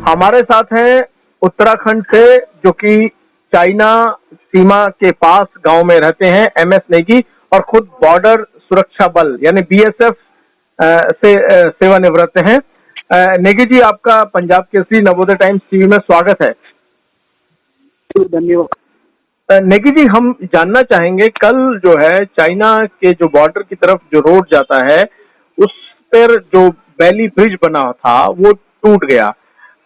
हमारे साथ हैं उत्तराखंड से, जो कि चाइना सीमा के पास गांव में रहते हैं, एमएस नेगी, और खुद बॉर्डर सुरक्षा बल यानी बीएसएफ से सेवानिवृत्त हैं। नेगी जी, आपका पंजाब केसरी नवोदय टाइम्स टीवी में स्वागत है। धन्यवाद। नेगी जी, हम जानना चाहेंगे, कल जो है चाइना के जो बॉर्डर की तरफ जो रोड जाता है उस पर जो बैली ब्रिज बना था वो टूट गया,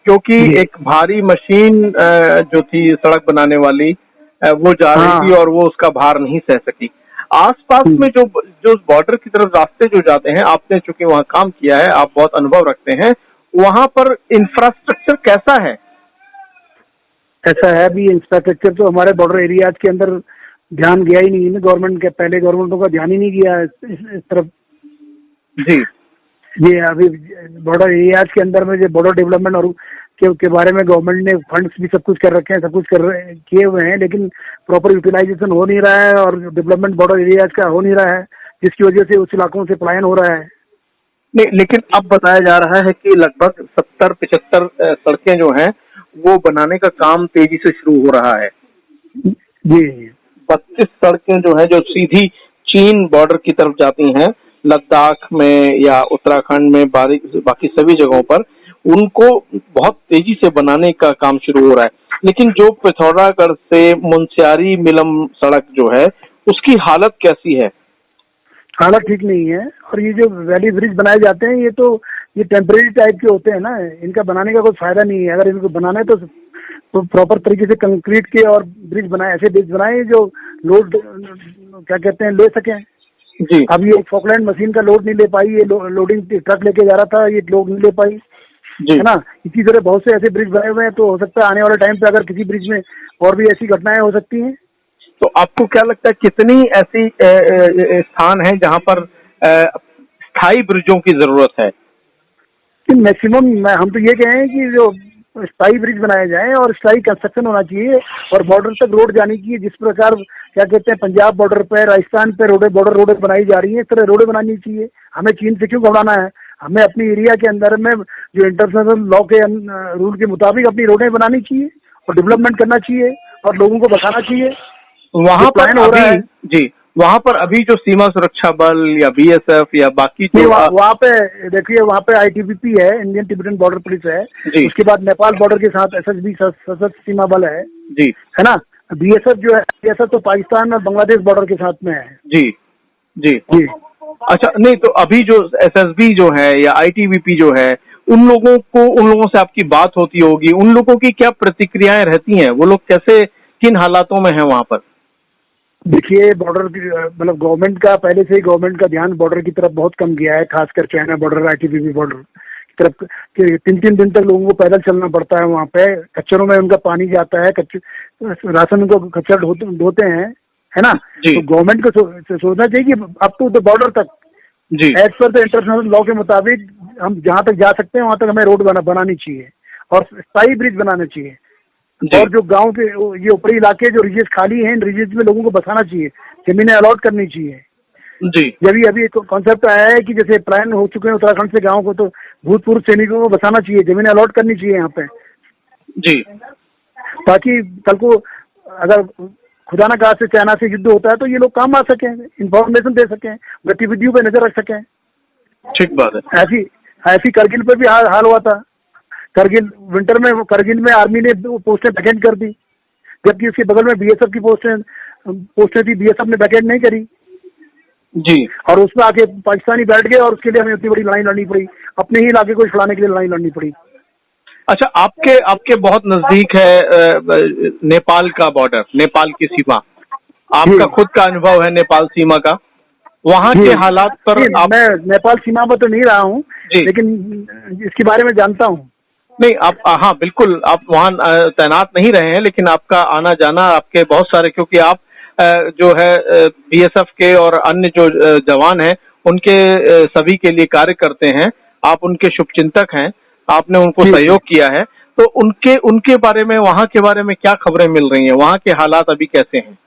क्योंकि एक भारी मशीन जो थी सड़क बनाने वाली वो जा रही थी और वो उसका भार नहीं सह सकी। आसपास में जो जो बॉर्डर की तरफ रास्ते जो जाते हैं, आपने चूंकि वहाँ काम किया है, आप बहुत अनुभव रखते हैं, वहाँ पर इंफ्रास्ट्रक्चर कैसा है? ऐसा है भी, इंफ्रास्ट्रक्चर तो हमारे बॉर्डर एरियाज के अंदर ध्यान गया ही नहीं है गवर्नमेंट के, पहले गवर्नमेंटों का ध्यान ही नहीं गया इस तरफ जी। ये अभी बॉर्डर एरियाज के अंदर में जो बॉर्डर डेवलपमेंट और के बारे में गवर्नमेंट ने फंड्स भी सब कुछ कर रखे हैं, सब कुछ किए हुए हैं, लेकिन प्रॉपर यूटिलाइजेशन हो नहीं रहा है और डेवलपमेंट बॉर्डर एरियाज का हो नहीं रहा है, जिसकी वजह से उस इलाकों से पलायन हो रहा है। नहीं, लेकिन अब बताया जा रहा है कि लगभग 70-75 सड़कें जो हैं वो बनाने का काम तेजी से शुरू हो रहा है। जी। 32 सड़कें जो है जो सीधी चीन बॉर्डर की तरफ जाती हैं, लद्दाख में या उत्तराखंड में, बाकी सभी जगहों पर उनको बहुत तेजी से बनाने का काम शुरू हो रहा है। लेकिन जो पिथौरागढ़ से मुनस्यारी मिलम सड़क जो है उसकी हालत कैसी है? हालत ठीक नहीं है, और ये जो वैली ब्रिज बनाए जाते हैं ये टेम्परेरी टाइप के होते हैं ना, इनका बनाने का कोई फायदा नहीं है। अगर इनको बनाना है तो प्रॉपर तरीके से कंक्रीट के और ब्रिज बनाए, ऐसे ब्रिज बनाए जो लोड क्या कहते हैं ले सकें। जी। अब ये फॉकलैंड मशीन का लोड नहीं ले पाई, ये लोडिंग ट्रक लेके जा रहा था, ये लोड नहीं ले पाई, है ना। इसी तरह बहुत से ऐसे ब्रिज बने हुए हैं, तो हो सकता है आने वाले टाइम पे अगर किसी ब्रिज में और भी ऐसी घटनाएं हो सकती हैं। तो आपको क्या लगता है कितनी ऐसी स्थान है जहां पर स्थायी ब्रिजों की जरूरत है? मैक्सिमम हम तो ये कहें कि जो स्थायी ब्रिज बनाए जाएं और स्थायी कंस्ट्रक्शन होना चाहिए और बॉर्डर तक रोड जानी चाहिए। जिस प्रकार क्या कहते हैं पंजाब बॉर्डर पे, राजस्थान पे बॉर्डर रोडें बनाई जा रही हैं, इस तरह रोडें बनानी चाहिए। हमें चीन से क्यों घबराना है? हमें अपनी एरिया के अंदर में जो इंटरनेशनल लॉ के रूल के मुताबिक अपनी रोडें बनानी चाहिए और डेवलपमेंट करना चाहिए और लोगों को बताना चाहिए। वहाँ पर हो रहा है जी, वहाँ पर अभी जो सीमा सुरक्षा बल या बीएसएफ या बाकी जो वहाँ पे देखिए, वहाँ पे आईटीबीपी है, इंडियन तिब्बतन बॉर्डर पुलिस है, उसके बाद नेपाल बॉर्डर के साथ एसएसबी सशस्त्र सीमा बल है जी, है ना। बीएसएफ जो है, बीएसएफ तो पाकिस्तान और बांग्लादेश बॉर्डर के साथ में है। जी जी जी। अच्छा, नहीं तो अभी जो एसएसबी जो है या आईटीबीपी जो है, उन लोगों से आपकी बात होती होगी, उन लोगों की क्या प्रतिक्रियाएं रहती हैं? वो लोग कैसे, किन हालातों में है वहाँ पर? देखिए, बॉर्डर की मतलब गवर्नमेंट का पहले से ही गवर्नमेंट का ध्यान बॉर्डर की तरफ बहुत कम गया है, खासकर चाइना बॉर्डर, आईटीबीपी बॉर्डर की तरफ। 3-3 दिन तक लोगों को पैदल चलना पड़ता है वहाँ पे, कच्चरों में उनका पानी जाता है, राशन को खच्चर ढोते हैं, है ना। तो गवर्नमेंट को सोचना चाहिए कि अप टू द बॉर्डर तक as per the international law के मुताबिक हम जहाँ तक जा सकते हैं वहाँ तक हमें रोड बनानी चाहिए और स्थायी ब्रिज बनाना चाहिए। और जो गांव के ये ऊपरी इलाके जो रिजेस खाली हैं, रिजेस में लोगों को बसाना चाहिए, जमीनें अलॉट करनी चाहिए जी। अभी एक कॉन्सेप्ट आया है कि जैसे प्लान हो चुके हैं उत्तराखंड से गांव को, तो भूतपूर्व सैनिकों को बसाना चाहिए, जमीनें अलॉट करनी चाहिए यहाँ पे जी, ताकि कल को अगर खुदा न खास्ते चाइना से युद्ध होता है तो ये लोग काम आ सकें, इंफॉर्मेशन दे सकें, गतिविधियों पे नजर रख सकें। ठीक बात है। ऐसी करगिल पे भी हाल हुआ था। करगिल विंटर में करगिल में आर्मी ने पोस्टें वैकेंट कर दी, जबकि उसके बगल में बीएसएफ की पोस्टें थी, बीएसएफ ने वैकेंट नहीं करी जी, और उसमें आके पाकिस्तानी बैठ गए और उसके लिए हमें इतनी बड़ी लड़ाई लड़नी पड़ी, अपने ही इलाके को छुड़ाने के लिए लड़ाई लड़नी पड़ी। अच्छा, आपके बहुत नजदीक है नेपाल का बॉर्डर, नेपाल की सीमा, आपका खुद का अनुभव है नेपाल सीमा का, वहाँ के हालात पर मैं नेपाल सीमा पर तो नहीं रहा हूँ, लेकिन इसके बारे में जानता हूँ। नहीं, आप हाँ बिल्कुल, आप वहाँ तैनात नहीं रहे हैं, लेकिन आपका आना जाना आपके बहुत सारे, क्योंकि आप जो है बीएसएफ के और अन्य जो जवान हैं उनके सभी के लिए कार्य करते हैं, आप उनके शुभचिंतक हैं, आपने उनको सहयोग किया है, तो उनके बारे में, वहाँ के बारे में क्या खबरें मिल रही हैं? वहाँ के हालात अभी कैसे हैं?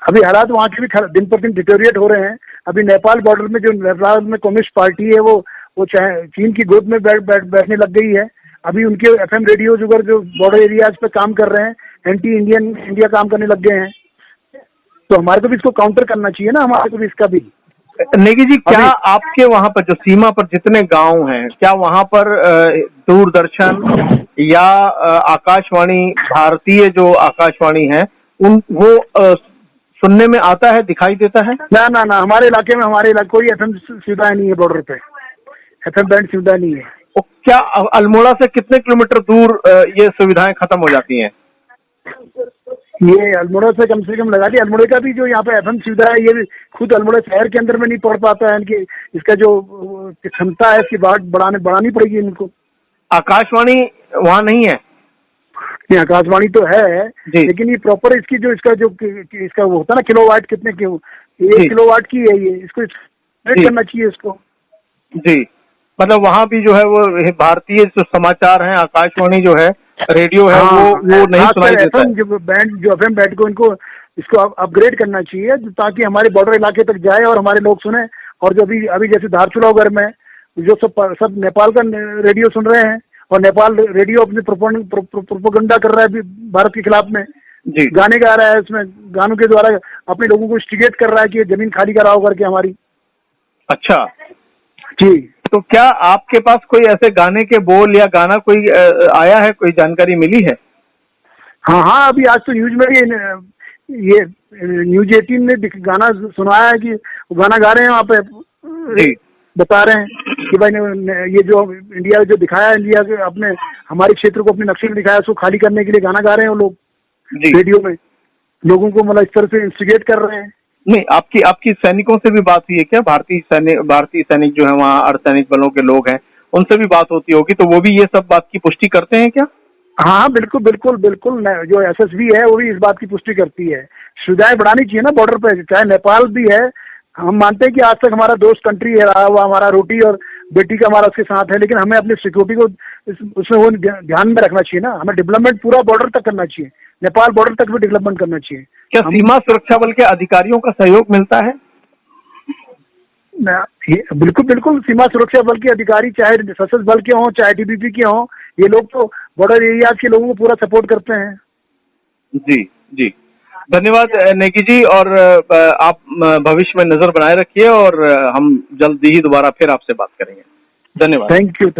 अभी हालात वहाँ के भी दिन पर दिन डिटेरिएट हो रहे हैं। अभी नेपाल बॉर्डर में जो नेपाल में कम्युनिस्ट पार्टी है वो चीन की गोद में बैठने लग गई है। अभी उनके FM रेडियो जो बॉर्डर एरियाज पे काम कर रहे हैं, एंटी इंडिया काम करने लग गए हैं। तो हमारे को भी इसको काउंटर करना चाहिए ना, हमारे को भी इसका भी। नेगी जी, क्या आपके वहां पर जो सीमा पर जितने गांव हैं, क्या वहां पर दूरदर्शन या आकाशवाणी, भारतीय जो आकाशवाणी है, वो सुनने में आता है, दिखाई देता है? ना, हमारे इलाके कोई FM सुविधा नहीं है, बॉर्डर पे FM बैंड सुविधा नहीं है। तो क्या अल्मोड़ा से कितने किलोमीटर दूर ये सुविधाएं खत्म हो जाती हैं? ये अल्मोड़ा से कम लगा ली, अल्मोड़ा का भी जो यहाँ पे FM सुविधा है, ये भी खुद अल्मोड़ा शहर के अंदर में नहीं पड़ पाता है। इनकी इसका जो क्षमता है, इसकी बात बढ़ानी पड़ेगी इनको। आकाशवाणी वहाँ नहीं है? नहीं, आकाशवाणी तो है, लेकिन ये प्रॉपर इसका वो होता है ना, किलोवाट कितने की, 1 किलोवाट की है ये, इसको रेट करना चाहिए इसको। जी, मतलब वहाँ भी जो है वो भारतीय जो समाचार है, आकाशवाणी जो है, रेडियो है, वो नहीं सुनाई देता है। जो FM बैंड को इसको अपग्रेड करना चाहिए, ताकि हमारे बॉर्डर इलाके तक जाए और हमारे लोग सुने। और जो अभी जैसे धारचूला वगैरह में जो सब नेपाल का रेडियो सुन रहे हैं, और नेपाल रेडियो अपनी प्रोपोगंडा कर रहा है भारत के खिलाफ में, गाने गा रहा है, उसमें गानों के द्वारा अपने लोगों को इंस्टिगेट कर रहा है कि जमीन खाली कराओ करके हमारी। अच्छा जी, तो क्या आपके पास कोई ऐसे गाने के बोल या गाना कोई आया है, कोई जानकारी मिली है? हाँ, अभी आज तो न्यूज में भी ये न्यूज 18 ने गाना सुनाया है कि वो गाना गा रहे हैं वहाँ पे, बता रहे हैं कि भाई ये जो इंडिया जो दिखाया, इंडिया के अपने हमारे क्षेत्र को अपने नक्शे में दिखाया, उसको खाली करने के लिए गाना गा रहे हैं वो लोग रेडियो में, लोगों को मतलब इस तरह से इंस्टिगेट कर रहे हैं। नहीं, आपकी सैनिकों से भी बात हुई है क्या? भारतीय सैनिक जो है वहाँ अर्धसैनिक बलों के लोग हैं, उनसे भी बात होती होगी, तो वो भी ये सब बात की पुष्टि करते हैं क्या? हाँ, बिल्कुल। जो SSB है वो भी इस बात की पुष्टि करती है। सुविधाएं बढ़ानी चाहिए ना बॉर्डर पे, चाहे नेपाल भी है। हम मानते हैं कि आज तक हमारा दोस्त कंट्री रहा हुआ, हमारा रोटी और बेटी का हमारा उसके साथ है, लेकिन हमें अपनी सिक्योरिटी को उसमें वो ध्यान में रखना चाहिए ना। हमें डेवलपमेंट पूरा बॉर्डर तक करना चाहिए, नेपाल बॉर्डर तक भी डेवलपमेंट करना चाहिए। क्या सीमा सुरक्षा बल के अधिकारियों का सहयोग मिलता है? बिल्कुल। सीमा सुरक्षा बल के अधिकारी, चाहे सशस्त्र बल के हों, चाहे ITBP के हों, ये लोग तो बॉर्डर एरियाज के लोगों को पूरा सपोर्ट करते हैं। जी, धन्यवाद नेगी जी, और आप भविष्य में नजर बनाए रखिए, और हम जल्द ही दोबारा फिर आपसे बात करेंगे। धन्यवाद। Thank you.